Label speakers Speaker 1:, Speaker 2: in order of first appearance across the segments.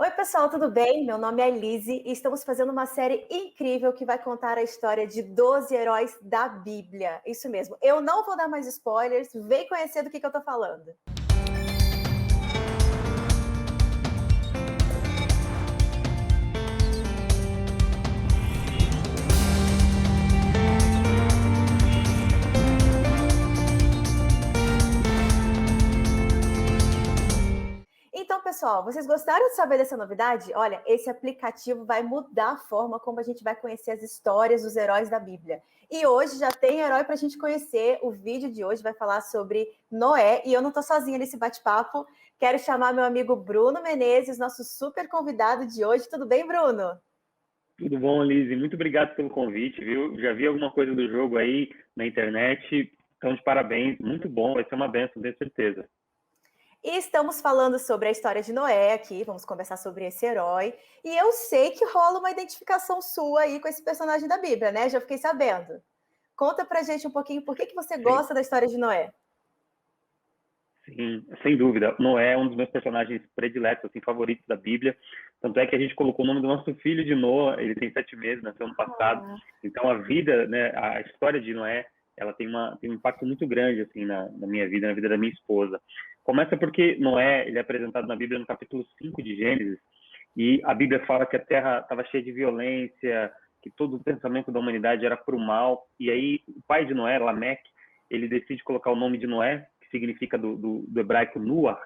Speaker 1: Oi, pessoal, tudo bem? Meu nome é Lizzie e estamos fazendo uma série incrível que vai contar a história de 12 heróis da Bíblia. Isso mesmo, eu não vou dar mais spoilers, vem conhecer do que eu tô falando. Então, pessoal, vocês gostaram de saber dessa novidade? Olha, esse aplicativo vai mudar a forma como a gente vai conhecer as histórias dos heróis da Bíblia. E hoje já tem herói para a gente conhecer. O vídeo de hoje vai falar sobre Noé. E eu não estou sozinha nesse bate-papo. Quero chamar meu amigo Bruno Menezes, nosso super convidado de hoje. Tudo bem, Bruno?
Speaker 2: Tudo bom, Lizzie? Muito obrigado pelo convite, viu? Já vi alguma coisa do jogo aí na internet. Então, de parabéns. Muito bom, vai ser uma bênção, tenho certeza.
Speaker 1: E estamos falando sobre a história de Noé aqui, vamos conversar sobre esse herói. E eu sei que rola uma identificação sua aí com esse personagem da Bíblia, né? Já fiquei sabendo. Conta pra gente um pouquinho por que você
Speaker 2: Sim,
Speaker 1: gosta da história de Noé.
Speaker 2: sim, sem dúvida. Noé é um dos meus personagens prediletos, assim, favoritos da Bíblia. Tanto é que a gente colocou o nome do nosso filho de Noa, ele tem 7 meses, nasceu ano passado. Então, a vida, né, a história de Noé, ela tem um impacto muito grande, assim, na minha vida, na vida da minha esposa. Começa porque Noé, ele é apresentado na Bíblia no capítulo 5 de Gênesis, e a Bíblia fala que a terra estava cheia de violência, que todo o pensamento da humanidade era para o mal. E aí, o pai de Noé, Lameque, ele decide colocar o nome de Noé, que significa do hebraico Nuar,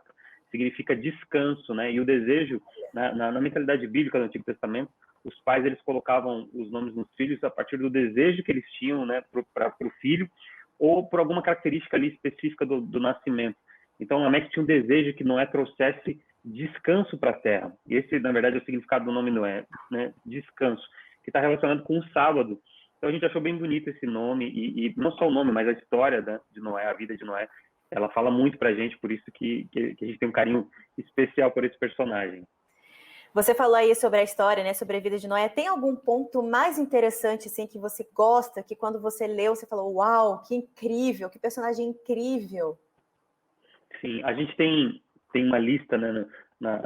Speaker 2: significa descanso, né? E o desejo, na mentalidade bíblica do Antigo Testamento, os pais eles colocavam os nomes nos filhos a partir do desejo que eles tinham, né, para o filho, ou por alguma característica ali específica do nascimento. Então, Lameque tinha um desejo que Noé trouxesse descanso para a terra. E esse, na verdade, é o significado do nome Noé, né? Descanso, que está relacionado com o sábado. Então, a gente achou bem bonito esse nome, e não só o nome, mas a história, né, de Noé, a vida de Noé, ela fala muito para a gente, por isso que a gente tem um carinho especial por esse personagem.
Speaker 1: Você falou aí sobre a história, né, sobre a vida de Noé. Tem algum ponto mais interessante, assim, que você gosta, que quando você leu, você falou, uau, que incrível, que personagem incrível.
Speaker 2: Sim, a gente tem uma lista, né, na,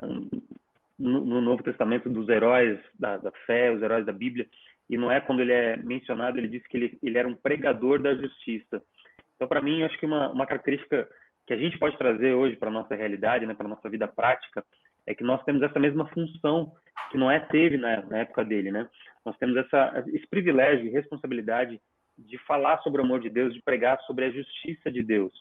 Speaker 2: no Novo Testamento dos heróis da fé, os heróis da Bíblia, e não é quando ele é mencionado, ele diz que ele era um pregador da justiça. Então, para mim, acho que uma característica que a gente pode trazer hoje para a nossa realidade, né, para a nossa vida prática, é que nós temos essa mesma função que Noé teve na época dele, né? Nós temos esse privilégio e responsabilidade de falar sobre o amor de Deus, de pregar sobre a justiça de Deus.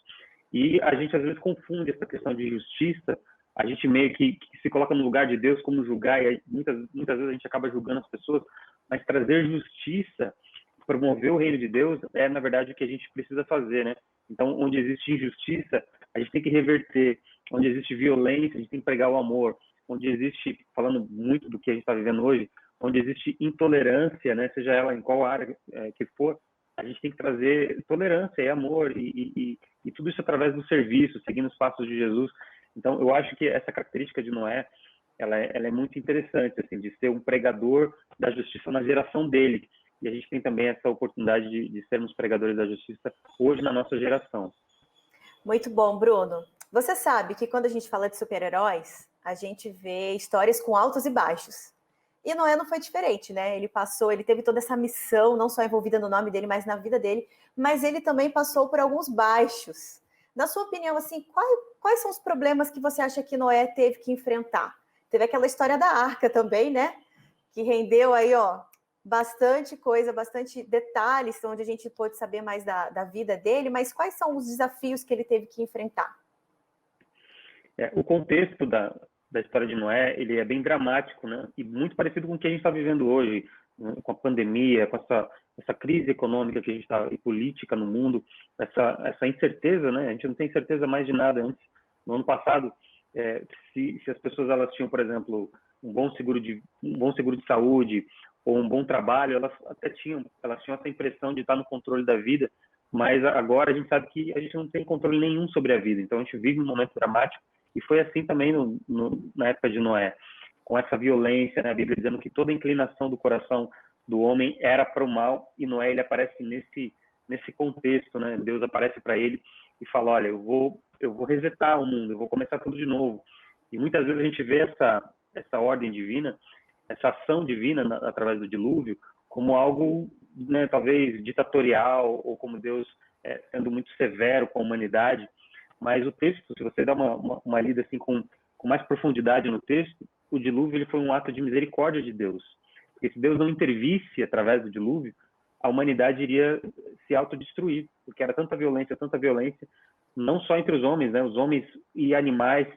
Speaker 2: E a gente às vezes confunde essa questão de justiça, a gente meio que se coloca no lugar de Deus como julgar, e muitas vezes a gente acaba julgando as pessoas, mas trazer justiça, promover o reino de Deus é, na verdade, o que a gente precisa fazer, né? Então, onde existe injustiça, a gente tem que reverter. Onde existe violência, a gente tem que pregar o amor. Onde existe, falando muito do que a gente está vivendo hoje, onde existe intolerância, né, seja ela em qual área que for, a gente tem que trazer tolerância e amor e tudo isso através do serviço, seguindo os passos de Jesus. Então, eu acho que essa característica de Noé, ela é muito interessante, assim, de ser um pregador da justiça na geração dele. E a gente tem também essa oportunidade de sermos pregadores da justiça hoje na nossa geração.
Speaker 1: Muito bom, Bruno. Você sabe que quando a gente fala de super-heróis, a gente vê histórias com altos e baixos. E Noé não foi diferente, né? Ele teve toda essa missão, não só envolvida no nome dele, mas na vida dele, mas ele também passou por alguns baixos. Na sua opinião, assim, quais são os problemas que você acha que Noé teve que enfrentar? Teve aquela história da arca também, né? Que rendeu aí, ó, bastante coisa, bastante detalhes, onde a gente pôde saber mais da vida dele, mas quais são os desafios que ele teve que enfrentar?
Speaker 2: O contexto da história de Noé, ele é bem dramático, né? E muito parecido com o que a gente está vivendo hoje, né? Com a pandemia, com essa crise econômica que a gente está, e política no mundo, essa incerteza, né? A gente não tem certeza mais de nada antes. No ano passado, se as pessoas elas tinham, por exemplo, um bom seguro de saúde ou um bom trabalho, elas tinham essa impressão de estar no controle da vida, mas agora a gente sabe que a gente não tem controle nenhum sobre a vida. Então a gente vive um momento dramático e foi assim também na época de Noé, com essa violência, né? A Bíblia dizendo que toda inclinação do coração do homem era para o mal, e Noé ele aparece nesse contexto, né? Deus aparece para ele e fala, olha, eu vou resetar o mundo, eu vou começar tudo de novo. E muitas vezes a gente vê essa ordem divina, essa ação divina através do dilúvio, como algo, né, talvez ditatorial, ou como Deus sendo muito severo com a humanidade. Mas o texto, se você dá uma lida assim com mais profundidade no texto, o dilúvio ele foi um ato de misericórdia de Deus. Porque se Deus não intervisse através do dilúvio, a humanidade iria se autodestruir, porque era tanta violência, não só entre os homens, né, os homens e animais.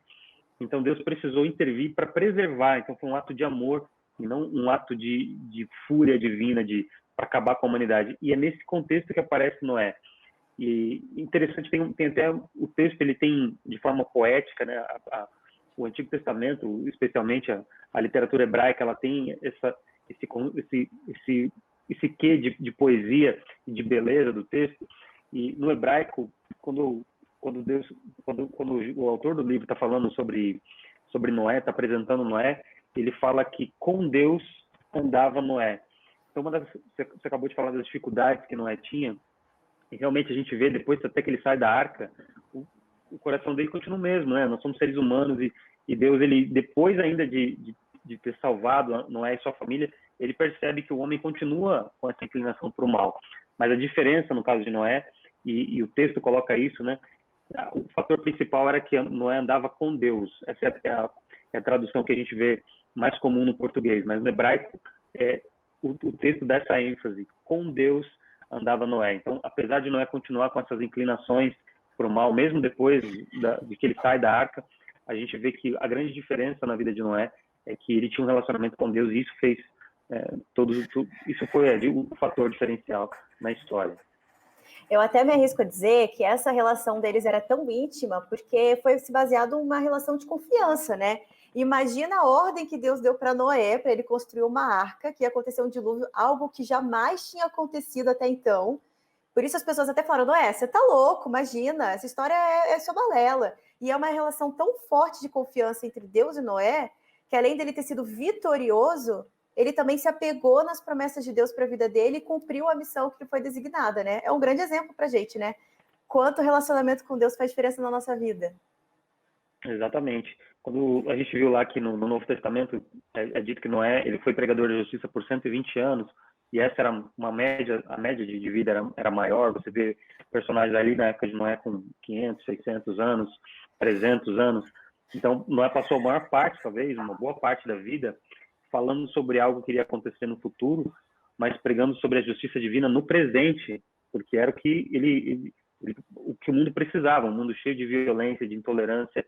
Speaker 2: Então Deus precisou intervir para preservar. Então foi um ato de amor e não um ato de fúria divina, para acabar com a humanidade. E é nesse contexto que aparece Noé. E interessante, tem até o texto, ele tem de forma poética, né, o Antigo Testamento, especialmente a literatura hebraica, ela tem esse quê de poesia e de beleza do texto. E no hebraico, quando o autor do livro está falando sobre Noé, está apresentando Noé, ele fala que com Deus andava Noé. Então, você acabou de falar das dificuldades que Noé tinha, e realmente a gente vê depois, até que ele sai da arca, o coração dele continua o mesmo, né? Nós somos seres humanos e Deus, ele depois ainda de ter salvado Noé e sua família, ele percebe que o homem continua com essa inclinação para o mal. Mas a diferença no caso de Noé, e o texto coloca isso, né? O fator principal era que Noé andava com Deus. Essa é a tradução que a gente vê mais comum no português, mas no hebraico o texto dá essa ênfase: com Deus andava Noé. Então, apesar de Noé continuar com essas inclinações para o mal, mesmo depois de que ele sai da arca, a gente vê que a grande diferença na vida de Noé é que ele tinha um relacionamento com Deus, e isso fez isso foi ali o fator diferencial na história.
Speaker 1: Eu até me arrisco a dizer que essa relação deles era tão íntima porque foi se baseado uma relação de confiança, né? Imagina a ordem que Deus deu para Noé, para ele construir uma arca, que ia acontecer um dilúvio, algo que jamais tinha acontecido até então. Por isso as pessoas até falaram: Noé, você tá louco, imagina, essa história é só balela. E é uma relação tão forte de confiança entre Deus e Noé, que além dele ter sido vitorioso, ele também se apegou nas promessas de Deus para a vida dele e cumpriu a missão que lhe foi designada, né? É um grande exemplo para a gente, né? Quanto o relacionamento com Deus faz diferença na nossa vida.
Speaker 2: Exatamente. Quando a gente viu lá que no Novo Testamento é dito que Noé, ele foi pregador da justiça por 120 anos, e essa era uma média, a média de vida era maior. Você vê personagens ali na época de Noé com 500, 600 anos, 300 anos. Então, Noé passou a maior parte, talvez, uma boa parte da vida, falando sobre algo que iria acontecer no futuro, mas pregando sobre a justiça divina no presente, porque era o que o que o mundo precisava, um mundo cheio de violência, de intolerância.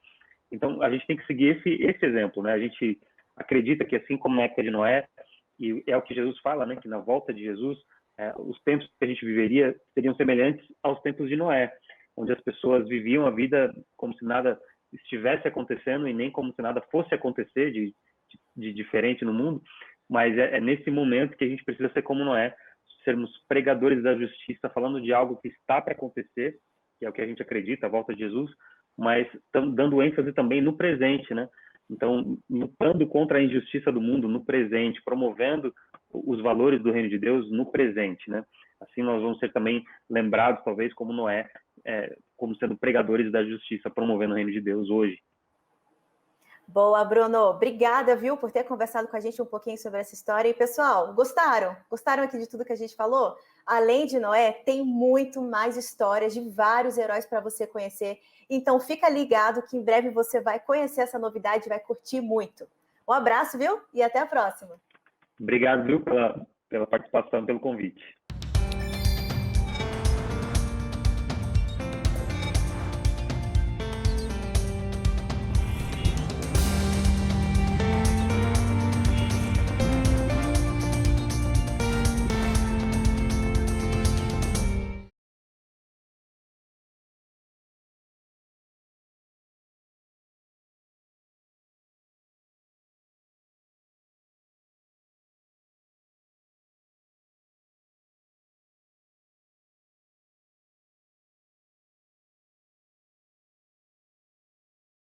Speaker 2: Então, a gente tem que seguir esse exemplo, né? A gente acredita que, assim como na época de Noé, e é o que Jesus fala, né? Que na volta de Jesus, os tempos que a gente viveria seriam semelhantes aos tempos de Noé, onde as pessoas viviam a vida como se nada estivesse acontecendo e nem como se nada fosse acontecer de diferente no mundo. Mas é nesse momento que a gente precisa ser como Noé, sermos pregadores da justiça, falando de algo que está para acontecer, que é o que a gente acredita, a volta de Jesus, mas dando ênfase também no presente, né? Então, lutando contra a injustiça do mundo no presente, promovendo os valores do reino de Deus no presente, né? Assim nós vamos ser também lembrados, talvez, como Noé, como sendo pregadores da justiça, promovendo o reino de Deus hoje.
Speaker 1: Boa, Bruno. Obrigada, viu, por ter conversado com a gente um pouquinho sobre essa história. E, pessoal, gostaram? Gostaram aqui de tudo que a gente falou? Além de Noé, tem muito mais histórias de vários heróis para você conhecer. Então, fica ligado que em breve você vai conhecer essa novidade e vai curtir muito. Um abraço, viu? E até a próxima.
Speaker 2: Obrigado, viu, pela participação, pelo convite.